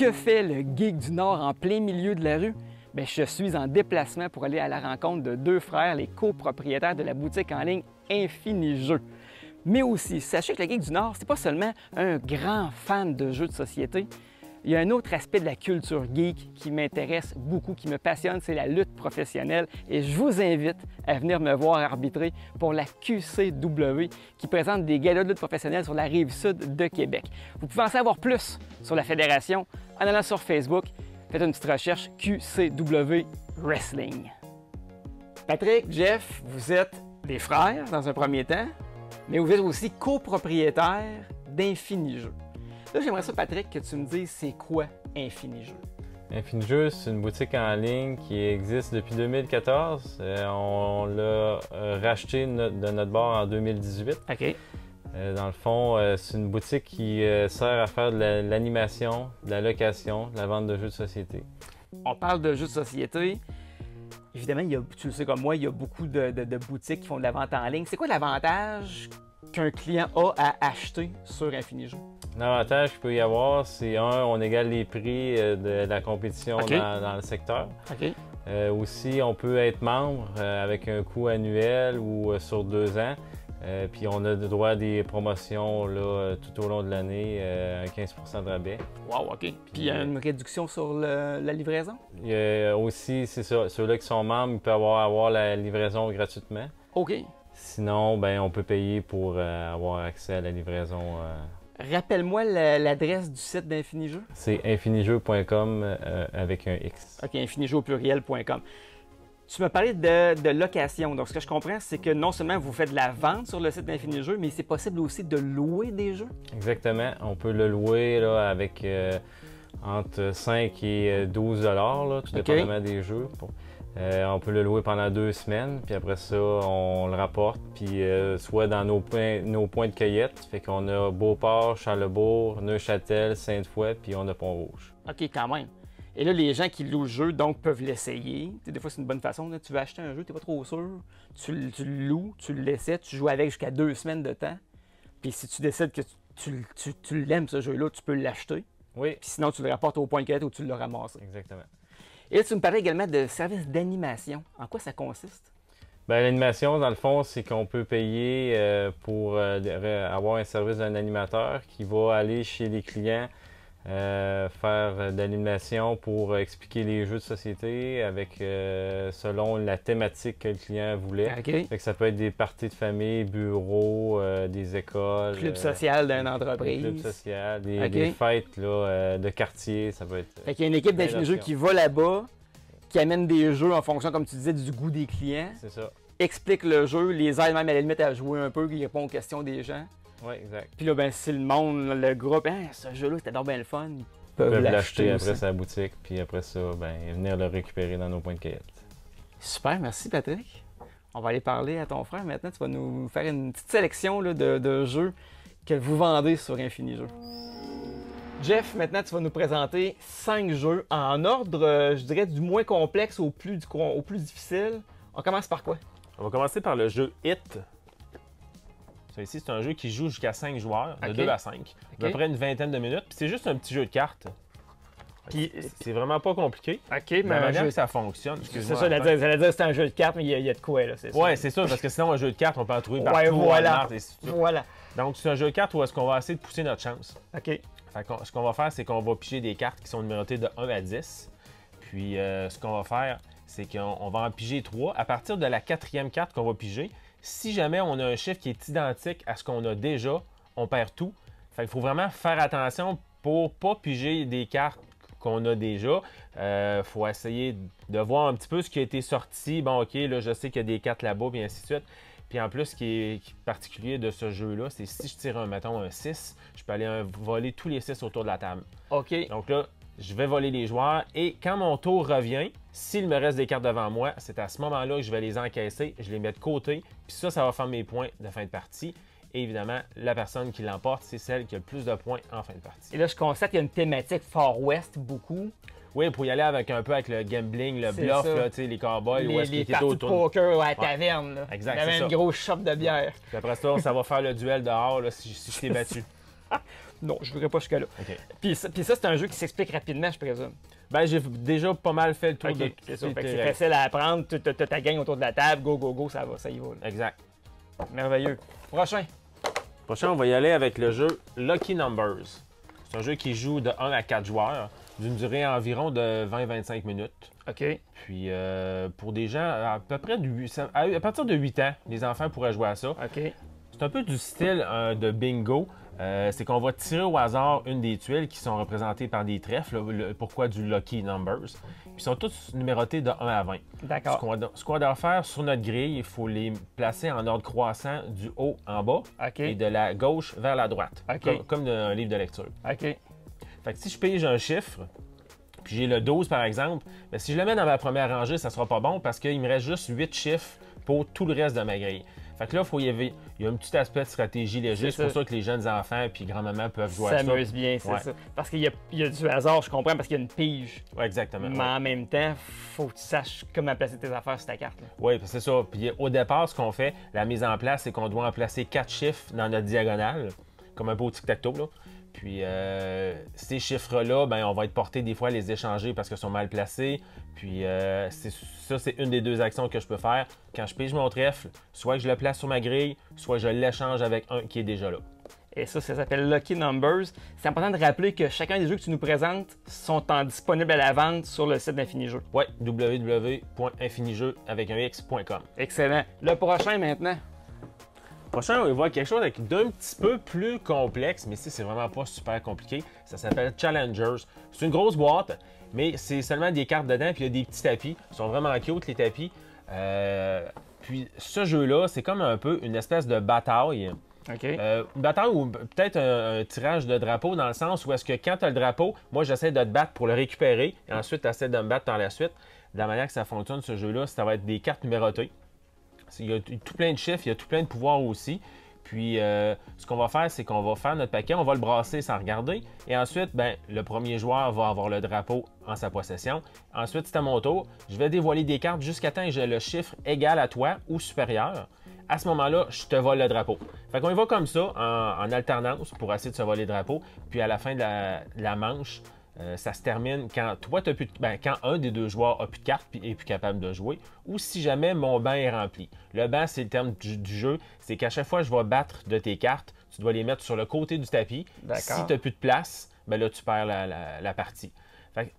Que fait le geek du Nord en plein milieu de la rue? Bien, je suis en déplacement pour aller à la rencontre de deux frères, les copropriétaires de la boutique en ligne Infinijeux. Mais aussi, sachez que le geek du Nord, c'est pas seulement un grand fan de jeux de société. Il y a un autre aspect de la culture geek qui m'intéresse beaucoup, qui me passionne, c'est la lutte professionnelle. Et je vous invite à venir me voir arbitrer pour la QCW qui présente des galas de lutte professionnelle sur la rive sud de Québec. Vous pouvez en savoir plus sur la fédération en allant sur Facebook. Faites une petite recherche QCW Wrestling. Patrick, Jeff, vous êtes des frères dans un premier temps, mais vous êtes aussi copropriétaires d'Infinijeux. Là, j'aimerais ça, Patrick, que tu me dises c'est quoi Infinijeux? Infinijeux, c'est une boutique en ligne qui existe depuis 2014. On l'a racheté de notre bord en 2018. OK. Dans le fond, c'est une boutique qui sert à faire de l'animation, de la location, de la vente de jeux de société. On parle de jeux de société. Évidemment, tu le sais comme moi, il y a beaucoup de boutiques qui font de la vente en ligne. C'est quoi l'avantage qu'un client a à acheter sur Infinijeux? L'avantage qu'il peut y avoir, c'est on égale les prix de la compétition dans le secteur. OK. Aussi, on peut être membre avec un coût annuel ou sur 2 ans. Puis on a le droit à des promotions là, tout au long de l'année, 15 de rabais. Wow, OK. Puis il y a une réduction sur la livraison? Il y a aussi, c'est ça, ceux-là qui sont membres, ils peuvent avoir la livraison gratuitement. OK. Sinon, ben, on peut payer pour avoir accès à la livraison. Rappelle-moi l'adresse du site d'Infinijeux. C'est infinijeux.com avec un X. OK, infinijeux au pluriel.com. Tu m'as parlé de location. Donc, ce que je comprends, c'est que non seulement vous faites de la vente sur le site d'Infinijeux, mais c'est possible aussi de louer des jeux? Exactement. On peut le louer là, avec entre 5 et 12 $, tout dépendamment des jeux. On peut le louer pendant 2 semaines, puis après ça, on le rapporte, puis soit dans nos points de cueillette. Fait qu'on a Beauport, Charlesbourg, Neuchâtel, Sainte-Foy, puis on a Pont-Rouge. OK, quand même. Et là, les gens qui louent le jeu, donc, peuvent l'essayer. Des fois, c'est une bonne façon. Là. Tu veux acheter un jeu, tu n'es pas trop sûr. Tu le loues, tu le laissais, tu joues avec jusqu'à 2 semaines de temps. Puis si tu décides que tu l'aimes, ce jeu-là, tu peux l'acheter. Oui. Puis sinon, tu le rapportes au point de cueillette où tu l'as ramassé. Exactement. Et là, tu me parlais également de services d'animation. En quoi ça consiste? Bien, l'animation, dans le fond, c'est qu'on peut payer pour avoir un service d'un animateur qui va aller chez les clients faire de l'animation pour expliquer les jeux de société avec selon la thématique que le client voulait. Okay. Fait que ça peut être des parties de famille, bureaux, des écoles. Club social d'une entreprise. Club social, des fêtes là, de quartier, ça peut être. Fait qu'il y a une équipe d'Infinijeux qui va là-bas, qui amène des jeux en fonction, comme tu disais, du goût des clients. C'est ça. Explique le jeu, les aide même à la limite à jouer un peu, qui répond aux questions des gens. Oui, exact. Puis là, ben, si le monde, le groupe, hein, ce jeu-là, c'était donc bien le fun, ils peuvent l'acheter après sa boutique, puis après ça, ben, venir le récupérer dans nos points de cueillette. Super, merci Patrick. On va aller parler à ton frère maintenant. Tu vas nous faire une petite sélection là, de jeux que vous vendez sur Infinijeux. Jeff, maintenant, tu vas nous présenter 5 jeux en ordre, je dirais, du moins complexe au plus difficile. On commence par quoi? On va commencer par le jeu Hit. Ça ici, c'est un jeu qui joue jusqu'à 5 joueurs, de 2 à 5. À peu près une vingtaine de minutes. Puis c'est juste un petit jeu de cartes. Puis c'est vraiment pas compliqué. OK, mais la manière que ça fonctionne. C'est ça, j'allais dire que c'est un jeu de cartes, mais il y a de quoi, là, c'est ça? Ouais, c'est ça, parce que sinon, un jeu de cartes, on peut en trouver partout. Ouais, voilà. Voilà. Donc, c'est un jeu de cartes où est-ce qu'on va essayer de pousser notre chance. OK. Fait que, ce qu'on va faire, c'est qu'on va piger des cartes qui sont numérotées de 1 à 10. Puis, ce qu'on va faire, c'est qu'on va en piger 3. À partir de la 4e carte qu'on va piger, si jamais on a un chiffre qui est identique à ce qu'on a déjà, on perd tout. Fait qu'il faut vraiment faire attention pour pas piger des cartes qu'on a déjà. Faut essayer de voir un petit peu ce qui a été sorti. Bon, OK, là, je sais qu'il y a des cartes là-bas, puis ainsi de suite. Puis en plus, ce qui est particulier de ce jeu-là, c'est si je tire, mettons, un 6, je peux aller voler tous les 6 autour de la table. OK. Donc là, je vais voler les joueurs et quand mon tour revient, s'il me reste des cartes devant moi, c'est à ce moment-là que je vais les encaisser, je les mets de côté, puis ça va faire mes points de fin de partie. Et évidemment, la personne qui l'emporte, c'est celle qui a le plus de points en fin de partie. Et là, je constate qu'il y a une thématique Far West, beaucoup. Oui, pour y aller avec un peu avec le gambling, le bluff, là, les cowboys, où est-ce qu'il était autour. Les parties de poker à la taverne. Là. Exact, il y avait une grosse shop de bière. Puis après ça, ça va faire le duel dehors là, si je t'ai battu. Non, je ne voudrais pas jusqu'à là. OK. Puis ça, c'est un jeu qui s'explique rapidement, je présume. Ben, j'ai déjà pas mal fait le tour de C'est ça. toutes Fait que les c'est règles. facile à apprendre. Tu as ta gang autour de la table. Go, go, go, ça va, ça y va. Là. Exact. Merveilleux. Prochain. Prochain, on va y aller avec le jeu Lucky Numbers. C'est un jeu qui joue de 1 à 4 joueurs, d'une durée environ de 20-25 minutes. OK. Puis pour des gens à peu près à partir de 8 ans, les enfants pourraient jouer à ça. OK. C'est un peu du style de bingo. C'est qu'on va tirer au hasard une des tuiles qui sont représentées par des trèfles. Pourquoi du Lucky Numbers? Puis ils sont tous numérotés de 1 à 20. D'accord. Ce qu'on doit faire sur notre grille, il faut les placer en ordre croissant du haut en bas OK. et de la gauche vers la droite, OK. comme un livre de lecture. OK. Fait que si je pige un chiffre, puis j'ai le 12 par exemple, bien, si je le mets dans ma première rangée, ça sera pas bon parce qu'il me reste juste 8 chiffres pour tout le reste de ma grille. Fait que là, il y a un petit aspect de stratégie léger. C'est pour ça que les jeunes enfants et grand-maman peuvent jouer à ça. S'amuse bien, c'est ça. Parce qu'il y a du hasard, je comprends, parce qu'il y a une pige. Oui, exactement. Mais en même temps, faut que tu saches comment placer tes affaires sur ta carte. Oui, c'est ça. Puis au départ, ce qu'on fait, la mise en place, c'est qu'on doit en placer 4 chiffres dans notre diagonale, comme un beau tic-tac-toe, là. Puis ces chiffres-là, ben, on va être porté des fois à les échanger parce qu'ils sont mal placés. Puis c'est une des deux actions que je peux faire. Quand je pige mon trèfle, soit que je le place sur ma grille, soit je l'échange avec un qui est déjà là. Et ça s'appelle Lucky Numbers. C'est important de rappeler que chacun des jeux que tu nous présentes sont disponibles à la vente sur le site d'Infinijeux. Oui, www.infinijeux avec un x.com. Excellent. Le prochain maintenant. Prochain, on va voir quelque chose d'un petit peu plus complexe, mais ici, c'est vraiment pas super compliqué. Ça s'appelle Challengers. C'est une grosse boîte, mais c'est seulement des cartes dedans, puis il y a des petits tapis. Ils sont vraiment cute, les tapis. Puis ce jeu-là, c'est comme un peu une espèce de bataille. OK. Une bataille ou peut-être un tirage de drapeau dans le sens où est-ce que quand tu as le drapeau, moi j'essaie de te battre pour le récupérer et ensuite tu essaies de me battre par la suite. De la manière que ça fonctionne, ce jeu-là, ça va être des cartes numérotées. Il y a tout plein de chiffres, il y a tout plein de pouvoirs aussi. Puis, ce qu'on va faire, c'est qu'on va faire notre paquet, on va le brasser sans regarder. Et ensuite, ben, le premier joueur va avoir le drapeau en sa possession. Ensuite, c'est à mon tour. Je vais dévoiler des cartes jusqu'à temps que j'ai le chiffre égal à toi ou supérieur. À ce moment-là, je te vole le drapeau. Fait qu'on y va comme ça, en alternance, pour essayer de se voler le drapeau. Puis, à la fin de la manche, ça se termine quand toi, quand un des deux joueurs a plus de cartes et est plus capable de jouer, ou si jamais mon banc est rempli. Le banc, c'est le terme du jeu, c'est qu'à chaque fois que je vais battre de tes cartes, tu dois les mettre sur le côté du tapis. Si tu n'as plus de place, ben là, tu perds la partie.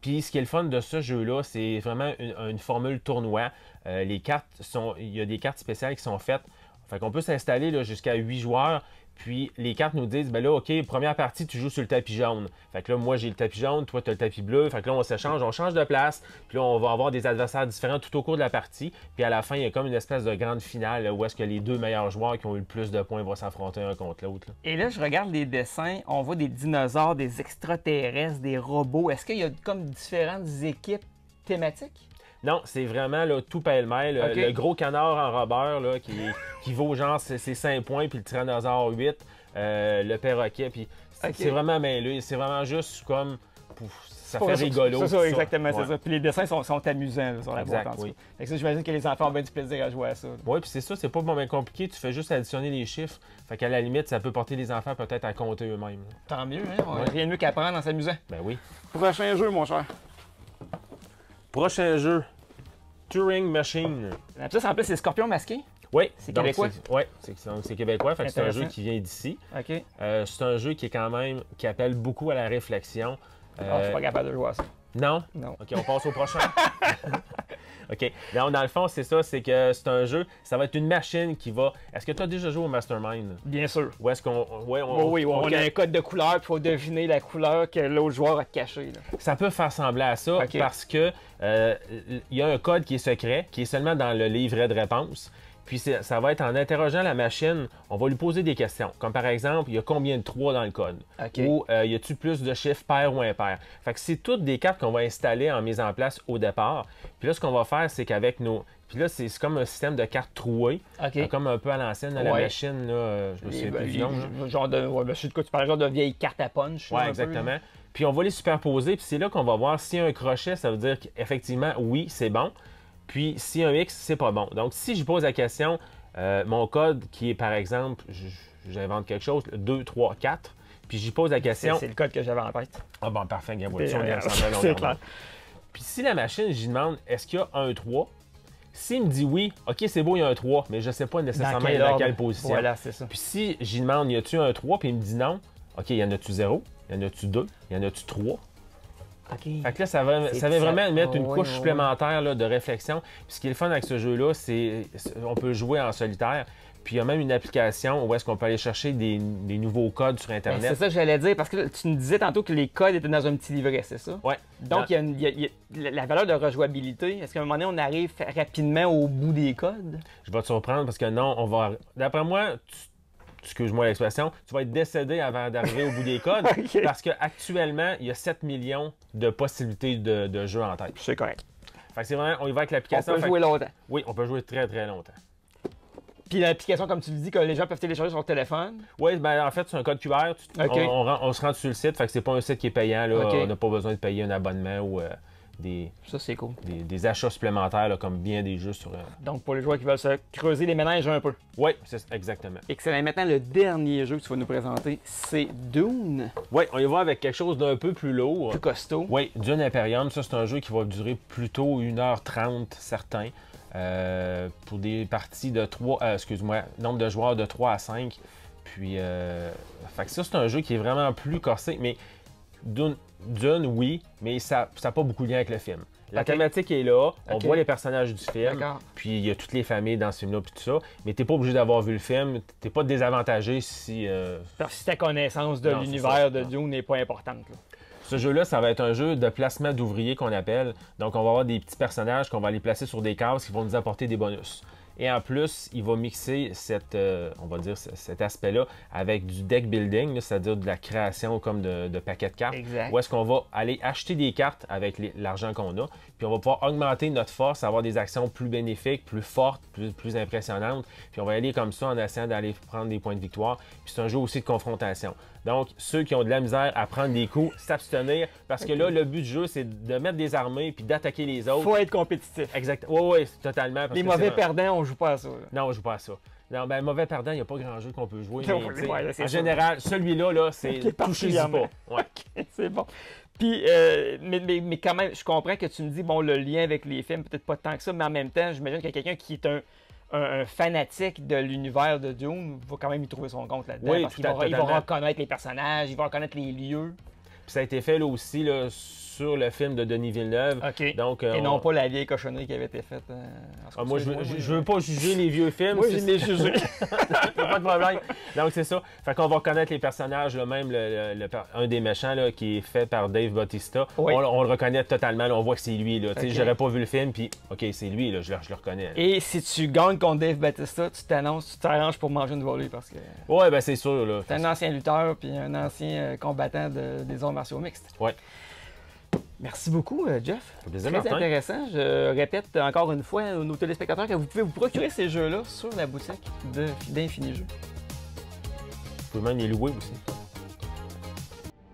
Puis ce qui est le fun de ce jeu-là, c'est vraiment une formule tournoi. Les cartes il y a des cartes spéciales qui sont faites. Fait qu'on peut s'installer jusqu'à 8 joueurs. Puis les cartes nous disent, ben là, OK, première partie, tu joues sur le tapis jaune. Fait que là, moi, j'ai le tapis jaune, toi, tu as le tapis bleu. Fait que là, on s'échange, on change de place. Puis là, on va avoir des adversaires différents tout au cours de la partie. Puis à la fin, il y a comme une espèce de grande finale où est-ce que les deux meilleurs joueurs qui ont eu le plus de points vont s'affronter un contre l'autre. Et là, je regarde les dessins, on voit des dinosaures, des extraterrestres, des robots. Est-ce qu'il y a comme différentes équipes thématiques? Non, c'est vraiment là, tout pêle-mêle. OK. Le gros canard en robeur là, qui vaut genre ses 5 points, puis le tyrannosaure 8, le perroquet. Puis c'est vraiment mêlé. C'est vraiment juste comme. Ça fait rigolo. C'est ça, exactement, Ouais. c'est ça. Puis les dessins sont amusants là, sur la boîte en tout cas. Oui. Fait que ça, j'imagine que les enfants ont bien du plaisir à jouer à ça. Là. Oui, puis c'est ça, c'est pas bien compliqué. Tu fais juste additionner les chiffres. Fait qu'à la limite, ça peut porter les enfants peut-être à compter eux-mêmes. Là. Tant mieux, hein? Rien de mieux qu'apprendre en s'amusant. Ben oui. Prochain jeu, mon cher. Prochain jeu. Turing Machine. Ça, en plus, c'est Scorpion masqué. Oui. C'est québécois? Oui, c'est québécois. Fait que c'est un jeu Intéressant. qui vient d'ici. OK. C'est un jeu qui est quand même, qui appelle beaucoup à la réflexion. Je suis pas capable de jouer à ça. Non? Non. OK, on passe au prochain. OK. Dans le fond, c'est ça, c'est que c'est un jeu, ça va être une machine qui va... Est-ce que tu as déjà joué au Mastermind? Bien sûr. Ou est-ce qu'on... Oui, on a un code de couleur, puis il faut deviner la couleur que l'autre joueur a cachée. Là. Ça peut faire sembler à ça OK. parce que il y a un code qui est secret, qui est seulement dans le livret de réponse. Puis ça va être en interrogeant la machine, on va lui poser des questions. Comme par exemple, il y a combien de 3 dans le code? OK. Ou y a-t-il plus de chiffres pairs ou impairs? Fait que c'est toutes des cartes qu'on va installer en mise en place au départ. Puis là, ce qu'on va faire, c'est qu'avec nos... Puis là, c'est comme un système de cartes trouées. OK. Comme un peu à l'ancienne, dans la machine, là, je me souviens plus du nom. là. Genre de... Ouais, je sais de quoi tu parles, genre de vieille carte à punch. Oui, un peu, exactement. là. Puis on va les superposer, puis c'est là qu'on va voir s'il y a un crochet, ça veut dire qu'effectivement, oui, c'est bon. Puis s'il y a un X, c'est pas bon. Donc si je pose la question, mon code qui est par exemple, j'invente quelque chose, 2, 3, 4, Puis j'y pose la question. C'est le code que j'avais en tête. Ah bon, parfait, Gabo. C'est clair. Puis si la machine, j'y demande, est-ce qu'il y a un 3? S'il me dit oui, OK, c'est beau, il y a un 3, mais je ne sais pas nécessairement dans quelle position. Voilà, c'est ça. Puis si j'y demande, y a-tu un 3, puis il me dit non, OK, y en a-tu 0? Y en a-tu 2? Y en a-tu 3? OK. Fait que là, ça va vraiment mettre une couche supplémentaire là, de réflexion. Puis ce qui est le fun avec ce jeu-là, c'est on peut jouer en solitaire. Puis il y a même une application où est-ce qu'on peut aller chercher des nouveaux codes sur Internet. C'est ça que j'allais dire, parce que tu nous disais tantôt que les codes étaient dans un petit livret, c'est ça? Oui. Donc, il y a la valeur de rejouabilité. Est-ce qu'à un moment donné, on arrive rapidement au bout des codes? Je vais te surprendre parce que non, on va... D'après moi, excuse-moi l'expression, tu vas être décédé avant d'arriver au bout des codes. Okay. Parce qu'actuellement, il y a 7 millions de possibilités de jeux en tête. C'est correct. Fait que c'est vraiment, on y va avec l'application. On peut jouer longtemps. Oui, on peut jouer très, très longtemps. Puis l'application, comme tu le dis, que les gens peuvent télécharger sur leur téléphone. Oui, ben en fait, c'est un code QR. Okay. On se rend sur le site, fait que c'est pas un site qui est payant. Là. Okay. On n'a pas besoin de payer un abonnement ou Ça, c'est cool. des achats supplémentaires, là, comme bien des jeux sur... Donc, pour les joueurs qui veulent se creuser les méninges un peu. Oui, c'est exactement. Excellent. Maintenant, le dernier jeu que tu vas nous présenter, c'est Dune. Oui, on y va avec quelque chose d'un peu plus lourd. Plus costaud. Oui, Dune Imperium. Ça, c'est un jeu qui va durer plutôt 1h30, certain. Pour des parties de 3... nombre de joueurs de 3 à 5. Puis, fait que ça, c'est un jeu qui est vraiment plus corsé. Mais Dune, oui, mais ça n'a pas beaucoup de lien avec le film. La thématique est là, on voit les personnages du film, puis il y a toutes les familles dans ce film-là, puis tout ça, mais t'es pas obligé d'avoir vu le film, t'es pas désavantagé si... Parce que ta connaissance de l'univers de Dune n'est pas importante. Là. Ce jeu-là, ça va être un jeu de placement d'ouvriers qu'on appelle. Donc, on va avoir des petits personnages qu'on va les placer sur des cases qui vont nous apporter des bonus. Et en plus, il va mixer on va dire cet aspect-là avec du deck building, c'est-à-dire de la création comme de paquets de cartes. Exact. Où est-ce qu'on va aller acheter des cartes avec l'argent qu'on a, puis on va pouvoir augmenter notre force, avoir des actions plus bénéfiques, plus fortes, plus impressionnantes. Puis on va aller comme ça en essayant d'aller prendre des points de victoire. Puis c'est un jeu aussi de confrontation. Donc, ceux qui ont de la misère à prendre des coups, s'abstenir, parce que là, le but du jeu, c'est de mettre des armées puis d'attaquer les autres. Faut être compétitif. Exact. Oui, totalement. Les mauvais perdants, on joue pas à ça. Là. Non, on joue pas à ça. Non, ben mauvais perdant, il n'y a pas grand jeu qu'on peut jouer. Mais, en général, celui-là, là, c'est touchez-y pas. Ouais. Okay, c'est bon. Puis, mais quand même, je comprends que tu me dis, bon, le lien avec les films, peut-être pas tant que ça, mais en même temps, j'imagine qu'il y a quelqu'un qui est un fanatique de l'univers de Dune va quand même y trouver son compte là-dedans. Oui, parce qu'il va reconnaître les personnages, il va reconnaître les lieux. Puis ça a été fait là aussi là, sur le film de Denis Villeneuve. OK. Donc, et non pas la vieille cochonnerie qui avait été faite. Moi, je veux pas juger les vieux films. Moi, je l'ai jugé. Pas de problème. Donc, c'est ça. Fait qu'on va reconnaître les personnages, là, même un des méchants là, qui est fait par Dave Bautista. Oui. On le reconnaît totalement. Là, on voit que c'est lui. Okay. J'aurais pas vu le film, puis OK, c'est lui. Là, je le reconnais. Là. Et si tu gagnes contre Dave Bautista, tu t'arranges pour manger une volée parce que... Ouais, ben c'est sûr. Là. C'est un ancien lutteur puis un ancien combattant des arts martiaux mixtes. Ouais. Merci beaucoup, Jeff. Plaisir, Très Martin. intéressant. Je répète encore une fois à nos téléspectateurs que vous pouvez vous procurer ces jeux-là sur la boutique d'Infini Jeux. Vous pouvez même les louer aussi.